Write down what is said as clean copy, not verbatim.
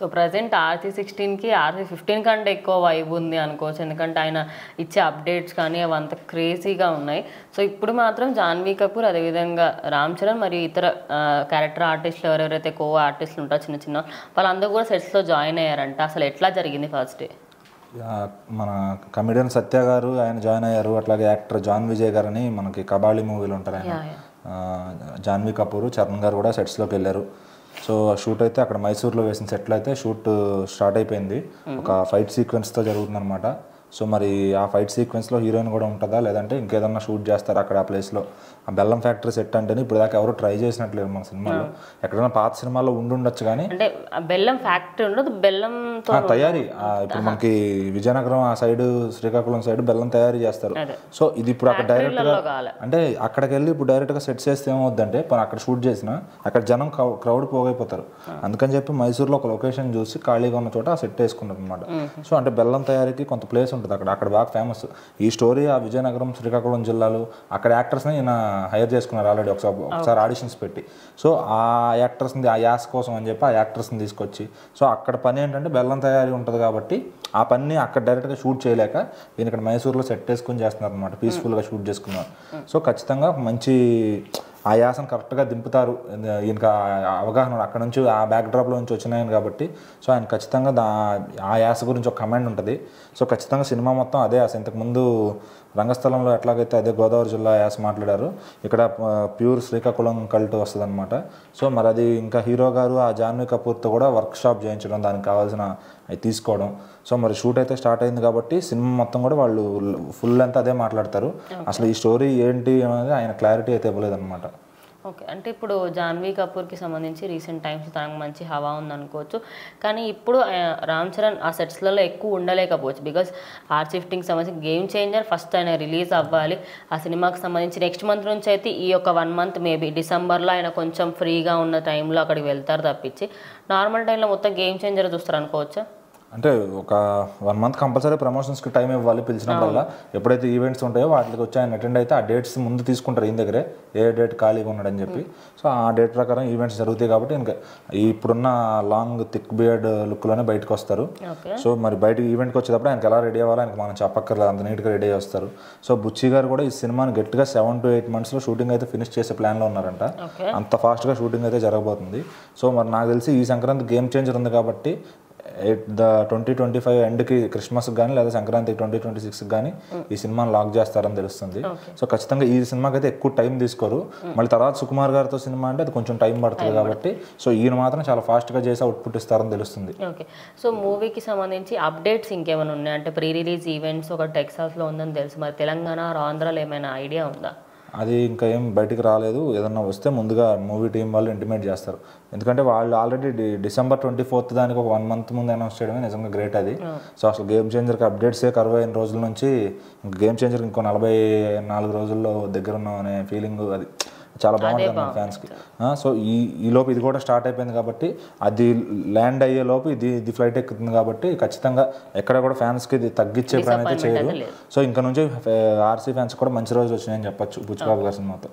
So present RC16కి RC15 కంటే ఎక్కువ vibe ఉంది అనుకోవచ్చు, ఎందుకంటే ఆయన ఇచ్చే అప్డేట్స్ కానీ అవంతా క్రేజీగా ఉన్నాయి. సో ఇప్పుడు మాత్రం జాన్వీ కపూర్, అదేవిధంగా రామ్ చరణ్ మరియు ఇతర క్యారెక్టర్ ఆర్టిస్టులు ఎవరెవరైతే కో ఆర్టిస్టులు ఉంటారో చిన్న చిన్న వాళ్ళందరూ కూడా సెట్స్లో జాయిన్ అయ్యారంట. అసలు ఎట్లా జరిగింది ఫస్ట్ డే? మన కమెడియన్ సత్య గారు ఆయన జాయిన్ అయ్యారు. అట్లాగే యాక్టర్ జాన్ విజయ్ గారు అని మనకి కబాలి మూవీలో ఉంటారు ఆయన. జాన్వీ కపూర్, చరణ్ గారు కూడా సెట్స్లోకి వెళ్ళారు. సో షూట్ అయితే అక్కడ మైసూర్లో వేసిన సెట్లో అయితే షూట్ స్టార్ట్ అయిపోయింది. ఒక ఫైట్ సీక్వెన్స్తో జరుగుతుంది అనమాట. సో మరి ఆ ఫైట్ సీక్వెన్స్లో హీరోయిన్ కూడా ఉంటుందా లేదంటే ఇంకేదన్నా షూట్ చేస్తారా అక్కడ ఆ ప్లేస్లో? ఆ బెల్లం ఫ్యాక్టరీ సెట్ అంటేనే ఇప్పుడు దాకా ఎవరు ట్రై చేసినట్లేదు మన సినిమాలో. ఎక్కడైనా పాత సినిమాలో ఉండుండొచ్చు కానీ అంటే బెల్లం ఫ్యాక్టరీ ఉండదు, బెల్లంతో తయారీ. ఇప్పుడు మనకి విజయనగరం ఆ సైడ్, శ్రీకాకుళం సైడ్ బెల్లం తయారీ చేస్తారు. సో ఇది ఇప్పుడు అక్కడ డైరెక్ట్గా అంటే అక్కడికి వెళ్ళి ఇప్పుడు డైరెక్ట్గా సెట్ చేస్తే ఏమవుద్దంటే అక్కడ షూట్ చేసినా అక్కడ జనం క్రౌడ్ పోగైపోతారు. అందుకని చెప్పి మైసూర్లో ఒక లొకేషన్ చూసి ఖాళీగా ఉన్న చోట ఆ సెట్ వేసుకున్నారు అనమాట. సో అంటే బెల్లం తయారీకి కొంత ప్లేస్ ఉంటుంది అక్కడ బాగా ఫేమస్. ఈ స్టోరీ ఆ విజయనగరం, శ్రీకాకుళం జిల్లాలు అక్కడ యాక్టర్స్ని ఈయన హైర్ చేసుకున్నారు ఆల్రెడీ ఒకసారి ఆడిషన్స్ పెట్టి. సో ఆ యాక్టర్స్ని ఆ యాస్ కోసం అని చెప్పి ఆ యాక్టర్స్ని తీసుకొచ్చి, సో అక్కడ పని ఏంటంటే బెల్లం తయారీ ఉంటుంది కాబట్టి ఆ పని అక్కడ డైరెక్ట్గా షూట్ చేయలేక ఈయన ఇక్కడ మైసూర్లో సెట్ వేసుకుని చేస్తున్నారు అనమాట. పీస్ఫుల్గా షూట్ చేసుకున్నారు. సో ఖచ్చితంగా మంచి ఆ యాసను కరెక్ట్గా దింపుతారు. ఈయనకి అవగాహన అక్కడ నుంచి ఆ బ్యాక్డ్రాప్లో నుంచి వచ్చినాయని కాబట్టి సో ఆయన ఖచ్చితంగా ఆ యాస గురించి ఒక కమాండ్ ఉంటుంది. సో ఖచ్చితంగా సినిమా మొత్తం అదే యాస. ఇంతకుముందు రంగస్థలంలో ఎట్లాగైతే అదే గోదావరి జిల్లా యాస మాట్లాడారు, ఇక్కడ ప్యూర్ శ్రీకాకుళం కల్ట్ వస్తుంది అనమాట. సో మరి అది ఇంకా హీరో గారు ఆ జాన్వీ కపూర్తో కూడా వర్క్ షాప్ చేయించడం, దానికి కావాల్సిన అవి తీసుకోవడం. సో మరి షూట్ అయితే స్టార్ట్ అయింది కాబట్టి సినిమా మొత్తం కూడా వాళ్ళు ఫుల్ అంతా అదే మాట్లాడతారు. అసలు ఈ స్టోరీ ఏంటి అనేది ఆయన క్లారిటీ అయితే ఇవ్వలేదు అనమాట. ఓకే, అంటే ఇప్పుడు జాన్వీ కపూర్కి సంబంధించి రీసెంట్ టైమ్స్ తనకు మంచి హవా ఉందనుకోవచ్చు. కానీ ఇప్పుడు రామ్ చరణ్ ఆ సెట్స్లలో ఎక్కువ ఉండలేకపోవచ్చు. బికాస్ RC15కి సంబంధించి గేమ్ చేంజర్ ఫస్ట్ ఆయన రిలీజ్ అవ్వాలి. ఆ సినిమాకి సంబంధించి నెక్స్ట్ మంత్ నుంచి అయితే ఈ యొక్క 1 మంత్ మేబీ డిసెంబర్లో ఆయన కొంచెం ఫ్రీగా ఉన్న టైంలో అక్కడికి వెళ్తారు తప్పించి నార్మల్ టైంలో మొత్తం గేమ్ చేంజర్ చూస్తారు అనుకోవచ్చా? అంటే ఒక 1 మంత్ కంపల్సరీ ప్రమోషన్స్కి టైం ఇవ్వాలి. పిలిచినప్పుడల్లా ఎప్పుడైతే ఈవెంట్స్ ఉంటాయో వాటికి వచ్చి ఆయన అటెండ్ అయితే ఆ డేట్స్ ముందు తీసుకుంటారు ఈయన దగ్గరే, ఏ డేట్ ఖాళీగా ఉన్నాడని చెప్పి. సో ఆ డేట్ ప్రకారం ఈవెంట్స్ జరుగుతాయి కాబట్టి ఇంకా ఇప్పుడున్న లాంగ్ థిక్ బియర్డ్ లుక్లోనే బయటకు వస్తారు. సో మరి బయటకు ఈవెంట్కి వచ్చేటప్పుడు ఆయనకి ఎలా రెడీ అవ్వాలో ఆయనకి మనం చెప్పక్కర్లేదు, అంత నీట్గా రెడీ వస్తారు. సో బుచ్చి గారు కూడా ఈ సినిమాని గట్టిగా 7 to 8 monthsలో షూటింగ్ అయితే ఫినిష్ చేసే ప్లాన్లో ఉన్నారంట. అంత ఫాస్ట్గా షూటింగ్ అయితే జరగబోతుంది. సో మరి నాకు తెలిసి ఈ సంక్రాంతి గేమ్ చేంజర్ ఉంది కాబట్టి 2025 ఎండ్కి క్రిస్మస్కి కానీ లేదా సంక్రాంతి 2026కి కానీ ఈ సినిమాని లాక్ చేస్తారని తెలుస్తుంది. సో ఖచ్చితంగా ఈ సినిమాకి అయితే ఎక్కువ టైం తీసుకోరు. మళ్ళీ తర్వాత సుకుమార్ గారితో సినిమా అంటే అది కొంచెం టైం పడుతుంది కాబట్టి సో ఈయన మాత్రం చాలా ఫాస్ట్గా చేసి అవుట్పుట్ ఇస్తారని తెలుస్తుంది. ఓకే, సో మూవీకి సంబంధించి అప్డేట్స్ ఇంకేమైనా ఉన్నాయి అంటే ప్రీ రిలీజ్ ఈవెంట్స్ ఒక టెక్సాస్లో ఉందని తెలుసు, మరి తెలంగాణ ఆంధ్రాలో ఏమైనా ఐడియా ఉందా? అది ఇంకా ఏం బయటికి రాలేదు. ఏదన్నా వస్తే ముందుగా మూవీ టీం వాళ్ళు ఇంటిమేట్ చేస్తారు. ఎందుకంటే వాళ్ళు ఆల్రెడీ December 24th దానికి ఒక 1 month ముందు అనౌన్స్ చేయడమే నిజంగా గ్రేట్ అది. సో అసలు గేమ్ చేంజర్కి అప్డేట్సే 60 రోజుల నుంచి గేమ్ చేంజర్కి ఇంకో 44 రోజుల్లో దగ్గర ఉన్నాం అనే ఫీలింగ్ అది చాలా బాగుంటుంది మన ఫ్యాన్స్కి. సో ఈ లోపు ఇది కూడా స్టార్ట్ అయిపోయింది కాబట్టి అది ల్యాండ్ అయ్యే లోపు ఇది ఫ్లైట్ ఎక్కుతుంది కాబట్టి ఖచ్చితంగా ఎక్కడ కూడా ఫ్యాన్స్కి ఇది తగ్గించే పని అయితే చేయరు. సో ఇంకా నుంచి RC ఫ్యాన్స్ కూడా మంచి రోజు వచ్చినాయని చెప్పొచ్చు బుచ్చిబాబు గారి సినిమాతో.